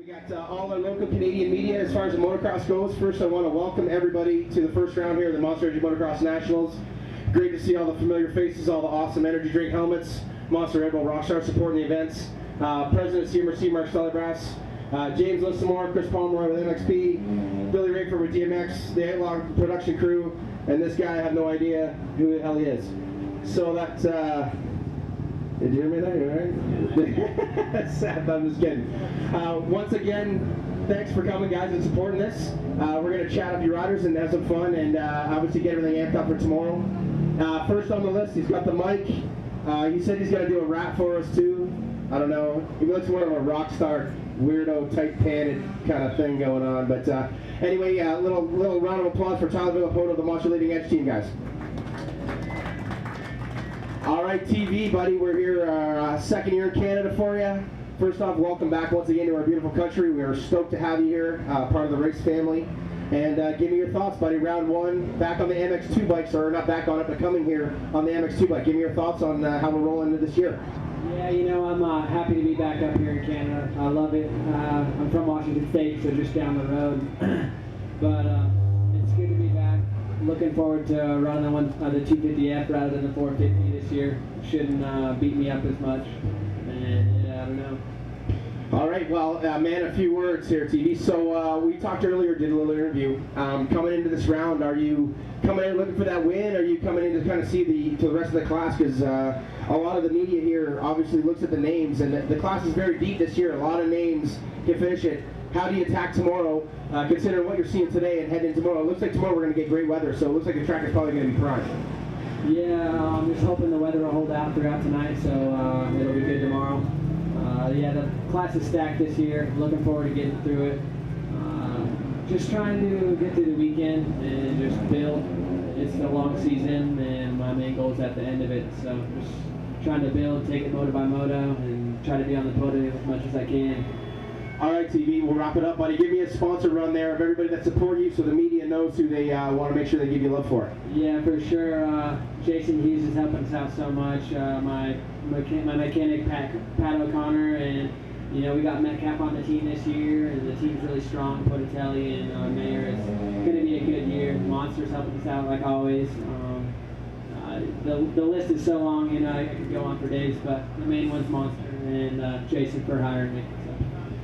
We got all our local Canadian media as far as the motocross goes. First, I want to welcome everybody to the first round here of the Monster Energy Motocross Nationals. Great to see all the familiar faces, all the awesome energy drink helmets. Monster Red Bull Rockstar supporting the events. President of CMRC, Mark Stellibras. James Lissamore, Chris Pomeroy with MXP. Billy Raker with DMX, the Outlaw production crew. And this guy, I have no idea who the hell he is. So that's... did you hear me there? You all right? Sad, I'm just kidding. Once again, thanks for coming, guys, and supporting this. We're going to chat up your riders and have some fun, and obviously get everything amped up for tomorrow. First on the list, he's got the mic. He said he's going to do a rap for us, too. I don't know. He looks more of a rock star, weirdo, tight-panted kind of thing going on. But anyway, a little round of applause for Tyler Villapoto, the Monster Leading Edge team, guys. All right, TV, buddy, we're here our second year in Canada for you. First off, welcome back once again to our beautiful country. We are stoked to have you here, part of the race family. And give me your thoughts, buddy. Round one, back on the MX2 bikes, or not back on it, but coming here on the MX2 bike. Give me your thoughts on how we're rolling into this year. Yeah, you know, I'm happy to be back up here in Canada. I love it. I'm from Washington State, so just down the road. But it's good to be back. Looking forward to running the 250F rather than the 450 this year. Shouldn't beat me up as much. And yeah, I don't know. All right, well, man, a few words here, TV. So we talked earlier, did a little interview. Coming into this round, are you coming in looking for that win? Or are you coming in to kind of see the rest of the class? Because a lot of the media here obviously looks at the names, and the class is very deep this year. A lot of names can finish it. How do you attack tomorrow, considering what you're seeing today and head into tomorrow? It looks like tomorrow we're going to get great weather, so it looks like the track is probably going to be prime. Yeah, I'm just hoping the weather will hold out throughout tonight, so it'll be good tomorrow. Yeah, the class is stacked this year. Looking forward to getting through it. Just trying to get through the weekend and just build. It's a long season, and my main goal is at the end of it, so just trying to build, take it moto by moto, and try to be on the podium as much as I can. All right, TV, we'll wrap it up, buddy. Give me a sponsor run there of everybody that supports you so the media knows who they want to make sure they give you love for. Yeah, for sure. Jason Hughes is helping us out so much. My mechanic, Pat O'Connor, and you know, we got Metcalf on the team this year, and the team's really strong. Potatelli and Mayer. It's going to be a good year. Monster's helping us out like always. The list is so long, you know, I could go on for days, but the main one's Monster, and Jason for hiring me.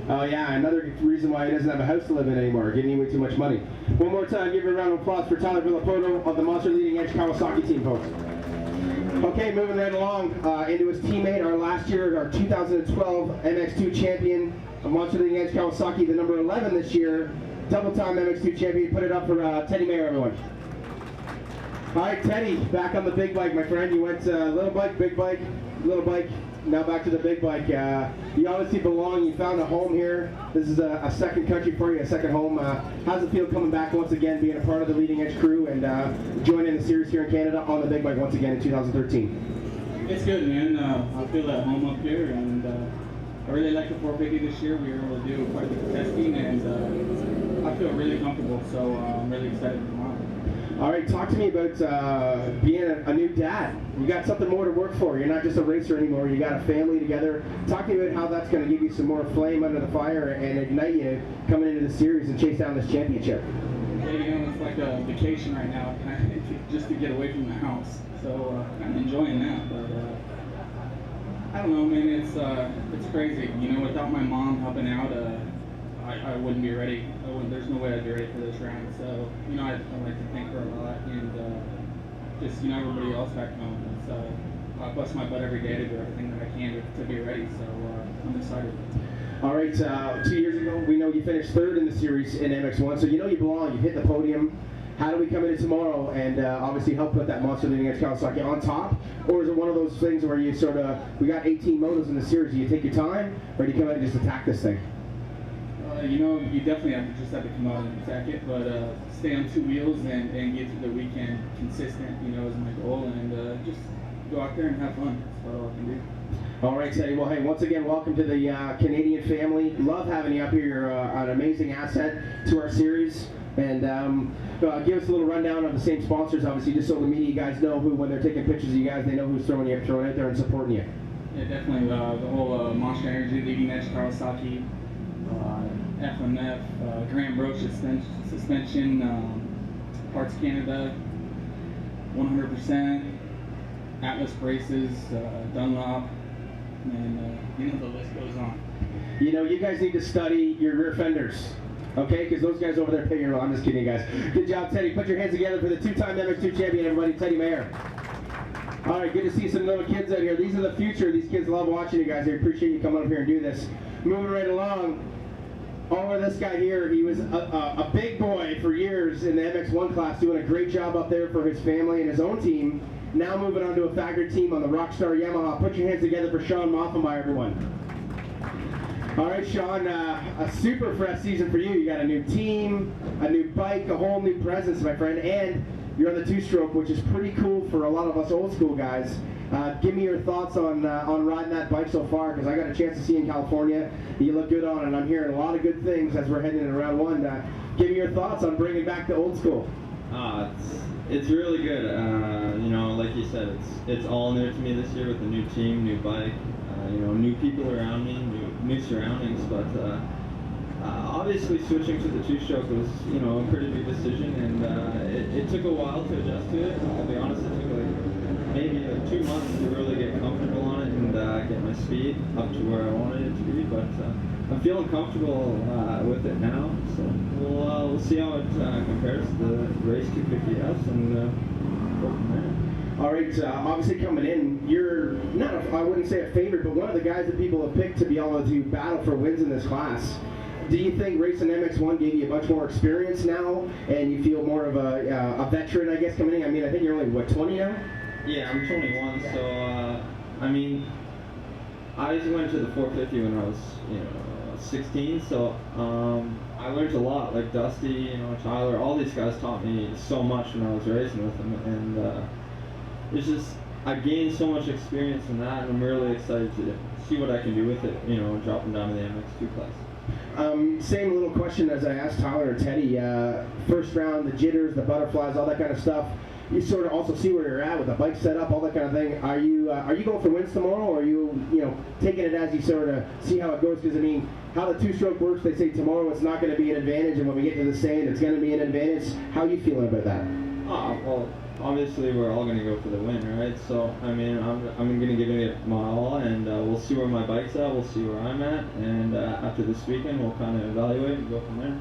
Oh yeah, another reason why he doesn't have a house to live in anymore, giving you way too much money. One more time, give a round of applause for Tyler Villapoto of the Monster Leading Edge Kawasaki team, folks. Okay, moving right along into his teammate, our last year, our 2012 MX2 champion of Monster Leading Edge Kawasaki, the number 11 this year, double-time MX2 champion. Put it up for Teddy Mayer, everyone. All right, Teddy, back on the big bike, my friend. You went little bike, big bike, little bike. Now back to the big bike. You obviously belong. You found a home here. This is a second country for you, a second home. How's it feel coming back once again, being a part of the Leading Edge crew and joining the series here in Canada on the big bike once again in 2013? It's good, man. I feel at home up here, and I really like the 450 this year. We were able to do quite a bit of testing, and I feel really comfortable, so I'm really excited for tomorrow. All right, talk to me about being a new dad. You got something more to work for. You're not just a racer anymore. You got a family together. Talk to me about how that's going to give you some more flame under the fire and ignite you coming into the series and chase down this championship. Yeah, you know, it's like a vacation right now, just to get away from the house. So I'm enjoying that, but I don't know, man. It's crazy. You know, without my mom helping out, I wouldn't be ready. There's no way I'd be ready for this round. So, you know, I'd like to thank her a lot, and just, you know, everybody else back home. I bust my butt every day to do everything that I can to be ready. So I'm excited. All right, 2 years ago, we know you finished third in the series in MX1, so you know you belong. You hit the podium. How do we come into tomorrow and obviously help put that Monster Leading Edge Kawasaki on top? Or is it one of those things where you sort of, we got 18 motos in the series, do you take your time, or do you come out and just attack this thing? You know, you definitely have to come out and attack it, but stay on two wheels and get through the weekend consistent, you know, is my goal, and just go out there and have fun. That's all I can do. All right, Teddy. Well, hey, once again, welcome to the Canadian family. Love having you up here. You're an amazing asset to our series. And give us a little rundown of the same sponsors, obviously, just so the media guys know who, when they're taking pictures of you guys, they know who's throwing out there and supporting you. Yeah, definitely. The whole Monster Energy, Leading Edge, Kawasaki, F&F, Grant Broach suspension, Parts Canada, 100%, Atlas braces, Dunlop, and the list goes on. You know, you guys need to study your rear fenders, okay? Because those guys over there pay your. I'm just kidding, you guys. Good job, Teddy. Put your hands together for the two-time MX2 champion, everybody, Teddy Mayer. All right, good to see some little kids out here. These are the future. These kids love watching you guys. They appreciate you coming up here and do this. Moving right along. Over this guy here, he was a big boy for years in the MX1 class, doing a great job up there for his family and his own team. Now moving on to a factory team on the Rockstar Yamaha. Put your hands together for Sean Moffenmeyer, everyone. All right, Sean, a super fresh season for you. You got a new team, a new bike, a whole new presence, my friend, and you're on the two-stroke, which is pretty cool for a lot of us old school guys. Give me your thoughts on riding that bike so far, because I got a chance to see you in California. You look good on it, and I'm hearing a lot of good things as we're heading into round one. Give me your thoughts on bringing back the old school. It's really good. You know, like you said, it's all new to me this year with a new team, new bike, you know, new people around me, new surroundings. But obviously, switching to the two-stroke was, you know, a pretty big decision, and it took a while to adjust to it. I'll be honest, it took maybe 2 months to really get comfortable on it and get my speed up to where I wanted it to be. But I'm feeling comfortable with it now, so we'll see how it compares to the race 250S and go from there. All right, obviously coming in, you're not, I wouldn't say a favorite, but one of the guys that people have picked to be able to battle for wins in this class. Do you think racing MX1 gave you a bunch more experience now, and you feel more of a veteran, I guess, coming in? I mean, I think you're only, what, 20 now? Yeah, I'm 21, so, I mean, I went to the 450 when I was, you know, 16, so I learned a lot. Like Dusty, you know, Tyler, all these guys taught me so much when I was racing with them, and it's just, I gained so much experience in that, and I'm really excited to see what I can do with it, you know, dropping down to the MX2 class. Same little question as I asked Tyler and Teddy. First round, the jitters, the butterflies, all that kind of stuff. You sort of also see where you're at with the bike setup, all that kind of thing. Are you going for wins tomorrow, or are you taking it as you sort of see how it goes? Because I mean, how the two-stroke works, they say tomorrow it's not going to be an advantage, and when we get to the stand, it's going to be an advantage. How are you feeling about that? Well, obviously we're all going to go for the win, right? So I mean, I'm going to give it my all, and we'll see where my bike's at. We'll see where I'm at, and after this weekend, we'll kind of evaluate and go from there.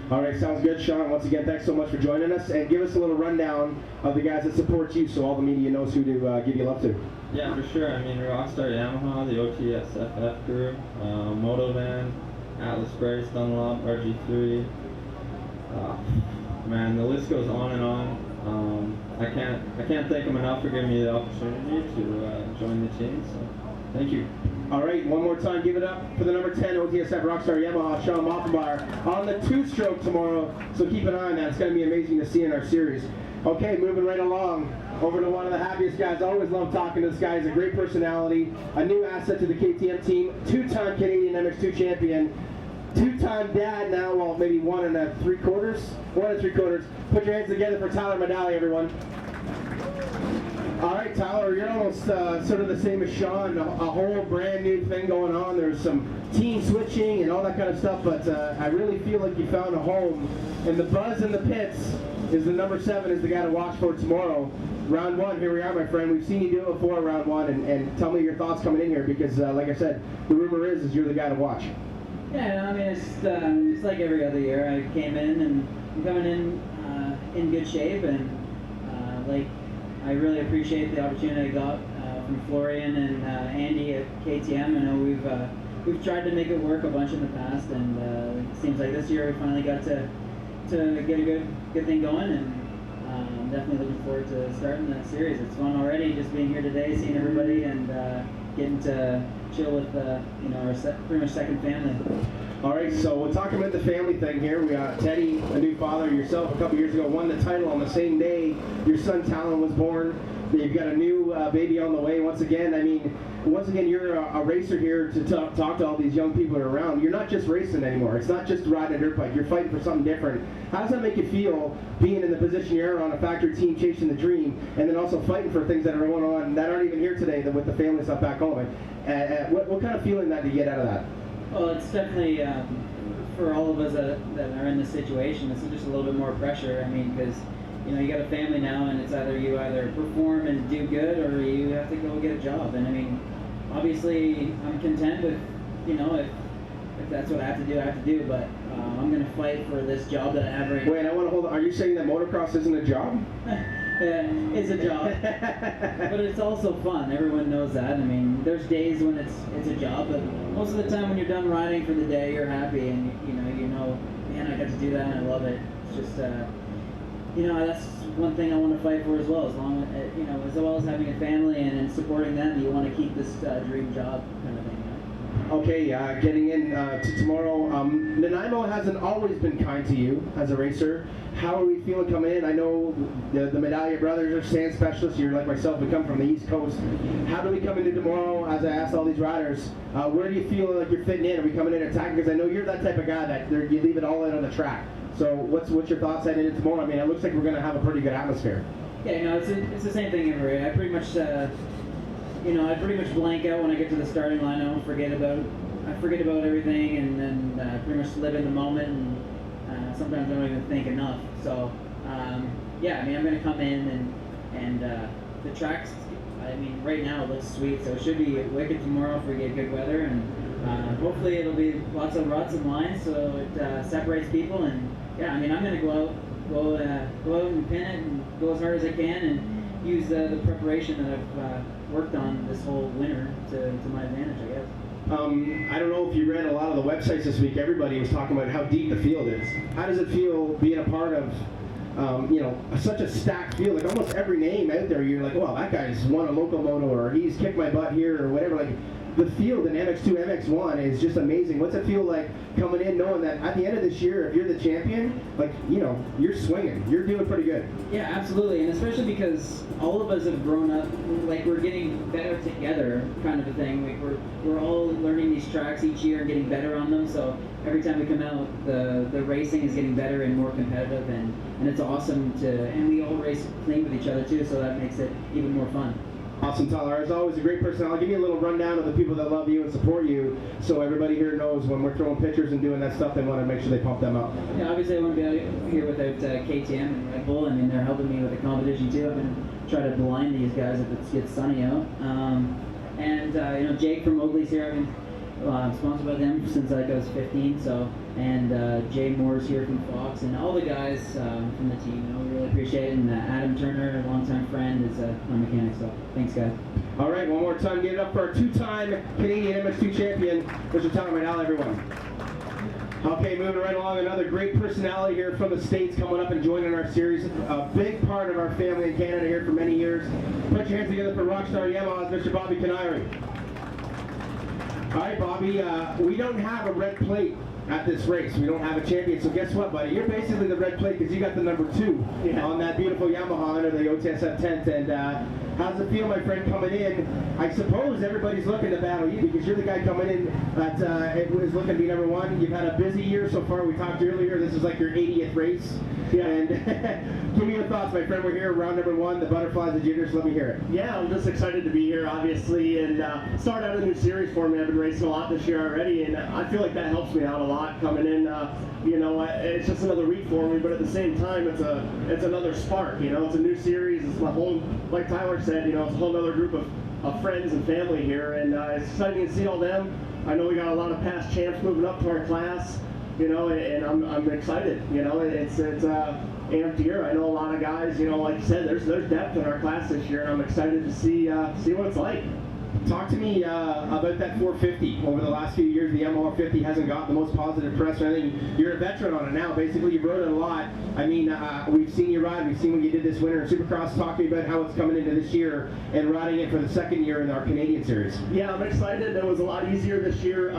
All right, sounds good, Sean. Once again, thanks so much for joining us, and give us a little rundown of the guys that support you, so all the media knows who to give you love to. Yeah, for sure. I mean, Rockstar Yamaha, the OTSFF crew, Motovan, Atlas Brace, Dunlop, RG3. Man, the list goes on and on. I can't thank them enough for giving me the opportunity to join the team. So, thank you. All right, one more time, give it up for the number 10 OTSF Rockstar Yamaha, Sean Moffenmeyer, on the two-stroke tomorrow. So keep an eye on that. It's going to be amazing to see in our series. Okay, moving right along, over to one of the happiest guys. I always love talking to this guy. He's a great personality, a new asset to the KTM team, two-time Canadian MX2 champion, two-time dad now, well, maybe 1 3/4. 1 3/4. Put your hands together for Tyler Medali, everyone. All right, Tyler, you're almost sort of the same as Sean, a whole brand new thing going on. There's some team switching and all that kind of stuff, but I really feel like you found a home. And the buzz in the pits is the number 7 is the guy to watch for tomorrow. Round 1, here we are, my friend. We've seen you do it before, round 1, and tell me your thoughts coming in here, because like I said, the rumor is you're the guy to watch. Yeah, I mean, it's like every other year. I came in, and I'm coming in good shape, and I really appreciate the opportunity I got from Florian and Andy at KTM. I know we've tried to make it work a bunch in the past, and it seems like this year we finally got to get a good thing going, and I'm definitely looking forward to starting that series. It's fun already, just being here today, seeing everybody, and getting to chill with our pretty much second family. All right, so we're talking about the family thing here. We got Teddy, a new father, yourself a couple years ago, won the title on the same day your son Talon was born. You've got a new baby on the way. Once again, you're a racer here to talk to all these young people that are around. You're not just racing anymore. It's not just riding a dirt bike. You're fighting for something different. How does that make you feel, being in the position you're on a factory team, chasing the dream, and then also fighting for things that are going on that aren't even here today with the family stuff back home? What kind of feeling do you get out of that? Well, it's definitely for all of us that are in this situation. It's just a little bit more pressure. I mean, because you got a family now, and it's either perform and do good, or you have to go get a job. And I mean, obviously, I'm content with if that's what I have to do, I have to do. But I'm gonna fight for this job that I have right now. Wait, I want to hold on. Are you saying that motocross isn't a job? It's a job, but it's also fun. Everyone knows that. I mean, there's days when it's a job, but most of the time when you're done riding for the day, you're happy, and you know, man, I got to do that, and I love it. It's just, that's one thing I want to fight for as well. As long as, as well as having a family and supporting them, you want to keep this dream job kind of thing. Okay, getting in to tomorrow. Nanaimo hasn't always been kind to you as a racer. How are we feeling coming in? I know the Medallia brothers are sand specialists. You're like myself, we come from the East Coast. How do we come into tomorrow? As I asked all these riders, where do you feel like you're fitting in? Are we coming in attacking? Because I know you're that type of guy that you leave it all out on the track. So what's your thoughts heading into tomorrow? I mean, it looks like we're going to have a pretty good atmosphere. Yeah, it's the same thing every day. I pretty much blank out when I get to the starting line. I forget about everything, and then pretty much live in the moment. And sometimes I don't even think enough. So yeah, I mean, I'm gonna come in and the tracks. I mean, right now it looks sweet, so it should be wicked tomorrow if we get good weather, and hopefully it'll be lots of ruts and lines, so it separates people. And yeah, I mean, I'm gonna go out and pin it and go as hard as I can, and use the preparation that I've worked on this whole winter to my advantage, I guess. I don't know if you read a lot of the websites this week. Everybody was talking about how deep the field is. How does it feel being a part of, such a stacked field? Like almost every name out there, you're like, well, that guy's won a local moto, or he's kicked my butt here, or whatever. Like the field in MX2, MX1 is just amazing. What's it feel like coming in knowing that at the end of this year, if you're the champion, like, you're swinging, you're doing pretty good? Yeah, absolutely, and especially because all of us have grown up, like we're getting better together, kind of a thing. Like we're all learning these tracks each year and getting better on them. So every time we come out, the racing is getting better and more competitive, and it's awesome and we all race clean with each other too, so that makes it even more fun. Awesome, Tyler. As always, a great person. I'll give you a little rundown of the people that love you and support you, so everybody here knows when we're throwing pictures and doing that stuff, they want to make sure they pump them up. Yeah, obviously I wouldn't be out here without KTM and Red Bull. I mean, they're helping me with the competition too. I'm going to try to blind these guys if it gets sunny out. Jake from Oakley's here. I've been sponsored by them since I was 15. So, and Jay Moore's here from Fox, and all the guys from the team. We really appreciate it. And Adam Turner, a longtime friend, is my mechanic. So, thanks, guys. All right, one more time, get it up for our two-time Canadian MX2 champion, Mr. Tyler Medal, everyone. Okay, moving right along, another great personality here from the States coming up and joining our series. A big part of our family in Canada here for many years. Put your hands together for Rockstar Yamaha's Mr. Bobby Canary. All right, Bobby, we don't have a red plate at this race. We don't have a champion, so guess what, buddy? You're basically the red plate because you got the number 2 on that beautiful Yamaha under the OTSF tent. And how does it feel, my friend, coming in? I suppose everybody's looking to battle you because you're the guy coming in that is looking to be number 1. You've had a busy year so far. We talked earlier. This is like your 80th race. Yeah. And give me your thoughts, my friend. We're here, round number 1, the butterflies, the jitters. Let me hear it. Yeah, I'm just excited to be here, obviously, and start out a new series for me. I've been racing a lot this year already, and I feel like that helps me out a lot coming in. It's just another week for me, but at the same time, it's another spark. It's a new series. It's my whole, like Tyler said, it's a whole other group of friends and family here, and it's exciting to see all them. I know we got a lot of past champs moving up to our class, and I'm excited. It's amped year. I know a lot of guys. Like you said, there's depth in our class this year, and I'm excited to see what it's like. Talk to me about that 450. Over the last few years, the Yamaha 50 hasn't got the most positive press or anything. You're a veteran on it now. Basically, you've rode it a lot. I mean, we've seen you ride. We've seen what you did this winter in Supercross. Talk to me about how it's coming into this year and riding it for the second year in our Canadian series. Yeah, I'm excited. It was a lot easier this year.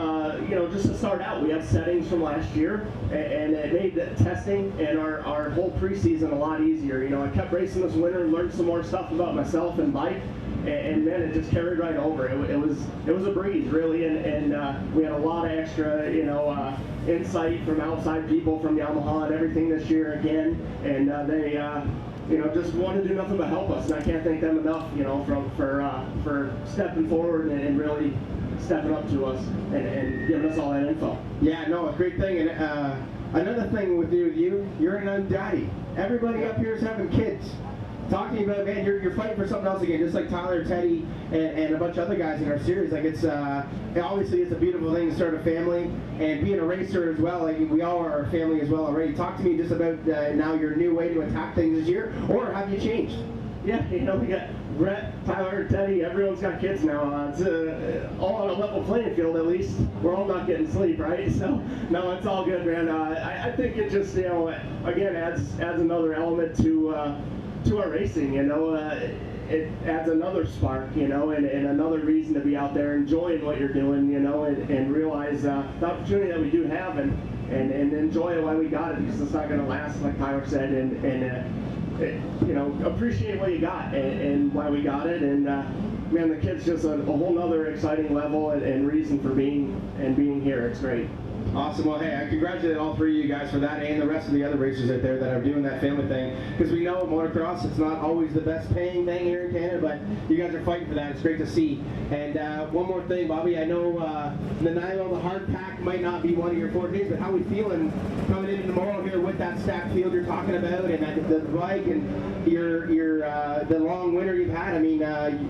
Just to start out, we have settings from last year, and it made the testing and our whole preseason a lot easier. I kept racing this winter and learned some more stuff about myself and bike. And then it just carried right over. It was a breeze, really, and we had a lot of extra, insight from outside people from Yamaha and everything this year again, and they, just wanted to do nothing but help us, and I can't thank them enough, for stepping forward and really stepping up to us and giving us all that info. Yeah, no, a great thing. And another thing with you, you're an undying. Everybody up here is having kids. Talk to me about, man, you're fighting for something else again, just like Tyler, Teddy, and a bunch of other guys in our series. Like it obviously it's a beautiful thing to start a family, and being a racer as well. Like we all are a family as well already. Talk to me just about now your new way to attack things this year, or have you changed? Yeah, we got Brett, Tyler, Teddy, everyone's got kids now. It's all on a level playing field at least. We're all not getting sleep, right? So, no, it's all good, man. I think it just, again, adds another element to our racing, it adds another spark, and another reason to be out there enjoying what you're doing, and realize the opportunity that we do have and enjoy it while we got it, because it's not going to last, like Tyler said, appreciate what you got and why we got it, and man, the kid's just a whole nother exciting level and reason for being here. It's great. Awesome. Well, hey, I congratulate all three of you guys for that, and the rest of the other racers out there that are doing that family thing. Because we know motocross, it's not always the best paying thing here in Canada, but you guys are fighting for that. It's great to see. And one more thing, Bobby, I know Nanaimo, the hard pack might not be one of your fortes, but how are we feeling coming into tomorrow here with that stacked field you're talking about, and the bike, and your the long winter you've had? I mean,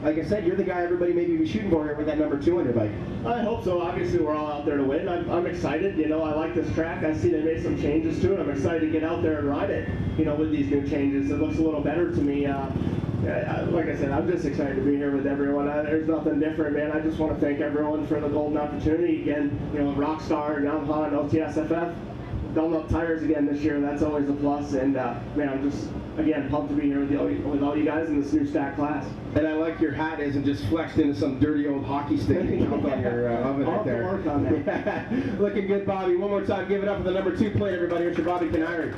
like I said, you're the guy everybody maybe be shooting for here with that number 200 bike. I hope so. Obviously, we're all out there to win. I'm excited. I like this track. I see they made some changes to it. I'm excited to get out there and ride it, with these new changes. It looks a little better to me. Like I said, I'm just excited to be here with everyone. There's nothing different, man. I just want to thank everyone for the golden opportunity. Again, Rockstar, Yamaha, and OTSFF. Dunlop tires again this year. That's always a plus. And man, I'm just, again, pumped to be here with all you guys in this new stack class. And I like your hat isn't just flexed into some dirty old hockey stick on your oven right there. I'll work on that. Looking good, Bobby. One more time, give it up for the number 2 plate, everybody. Here's your Bobby Canary.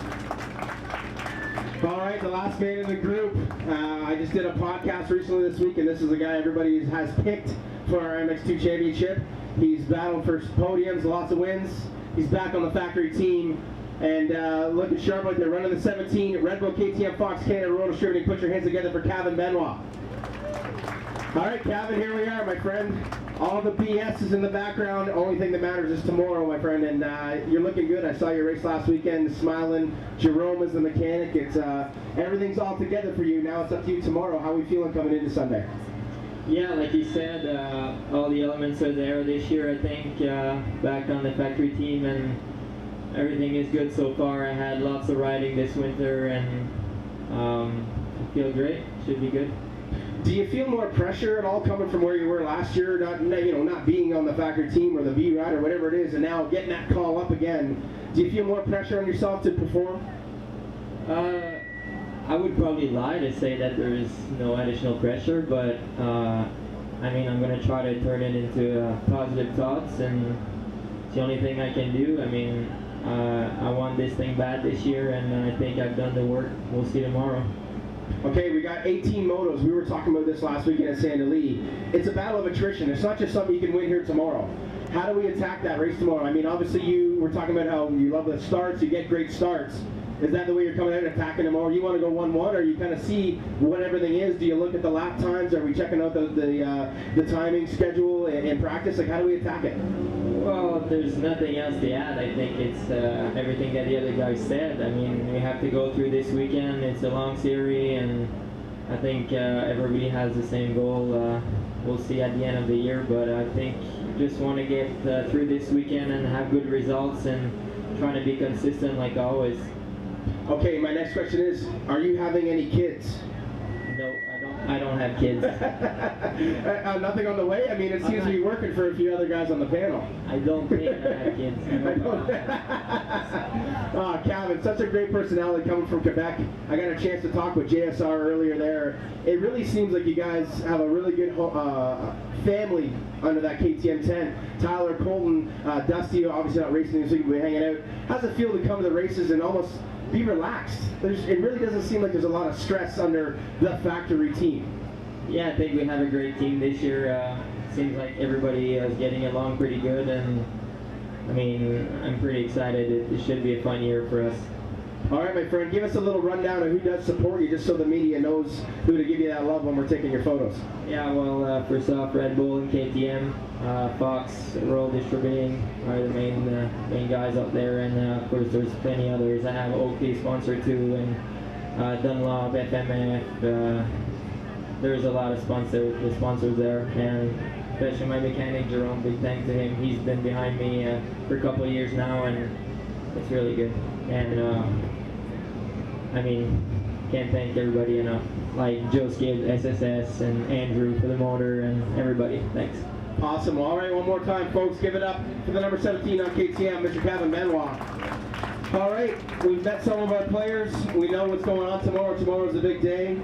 All right, the last man in the group. I just did a podcast recently this week, and this is a guy everybody has picked for our MX2 championship. He's battled for podiums, lots of wins. He's back on the factory team. And looking sharp like they're running the 17 Red Bull KTM Fox Canada Road Distributing. Put your hands together for Kevin Benoit. All right, Kevin, here we are, my friend. All the BS is in the background. The only thing that matters is tomorrow, my friend. And you're looking good. I saw your race last weekend, smiling. Jerome is the mechanic. It's everything's all together for you. Now it's up to you tomorrow. How are we feeling coming into Sunday? Yeah, like you said, all the elements are there this year, I think, back on the factory team, and everything is good so far. I had lots of riding this winter, and I feel great. Should be good. Do you feel more pressure at all coming from where you were last year, not being on the factory team or the V ride or whatever it is, and now getting that call up again? Do you feel more pressure on yourself to perform? I would probably lie to say that there is no additional pressure, but I'm going to try to turn it into positive thoughts, and it's the only thing I can do. I won this thing bad this year, and I think I've done the work. We'll see tomorrow. Okay, we got 18 motos. We were talking about this last weekend at Sand Lee. It's a battle of attrition. It's not just something you can win here tomorrow. How do we attack that race tomorrow? Obviously you were talking about how you love the starts, you get great starts. Is that the way you're coming out and attacking tomorrow? You want to go 1-1, or you kind of see what everything is? Do you look at the lap times? Are we checking out the timing schedule and practice? Like, how do we attack it? Well, there's nothing else to add. I think it's everything that the other guys said. We have to go through this weekend. It's a long series, and I think everybody has the same goal. We'll see at the end of the year, but I think just want to get through this weekend and have good results and trying to be consistent like always. Okay, my next question is, are you having any kids? No, I don't have kids. Nothing on the way? It seems to be working for a few other guys on the panel. I don't think I have kids. Calvin, such a great personality coming from Quebec. I got a chance to talk with JSR earlier there. It really seems like you guys have a really good family under that KTM tent. Tyler, Colton, Dusty, obviously not racing this week, but hanging out. How's it feel to come to the races and almost be relaxed? It really doesn't seem like there's a lot of stress under the factory team. Yeah, I think we have a great team this year. Seems like everybody is getting along pretty good, and I'm pretty excited. It should be a fun year for us. All right, my friend, give us a little rundown of who does support you, just so the media knows who to give you that love when we're taking your photos. Yeah, well, first off, Red Bull and KTM, Fox, Royal Distributing are the main guys up there, and of course there's plenty others. I have Oakley sponsored too, and Dunlop, FMF. There's a lot of sponsors there, and especially my mechanic Jerome. Big thanks to him. He's been behind me for a couple of years now, and it's really good. And I mean, can't thank everybody enough. Like Joe Skid, SSS, and Andrew for the motor, and everybody. Thanks. Awesome. Well, all right, one more time, folks. Give it up for the number 17 on KTM, Mr. Kevin Benoit. All right, we've met some of our players. We know what's going on tomorrow. Tomorrow's a big day.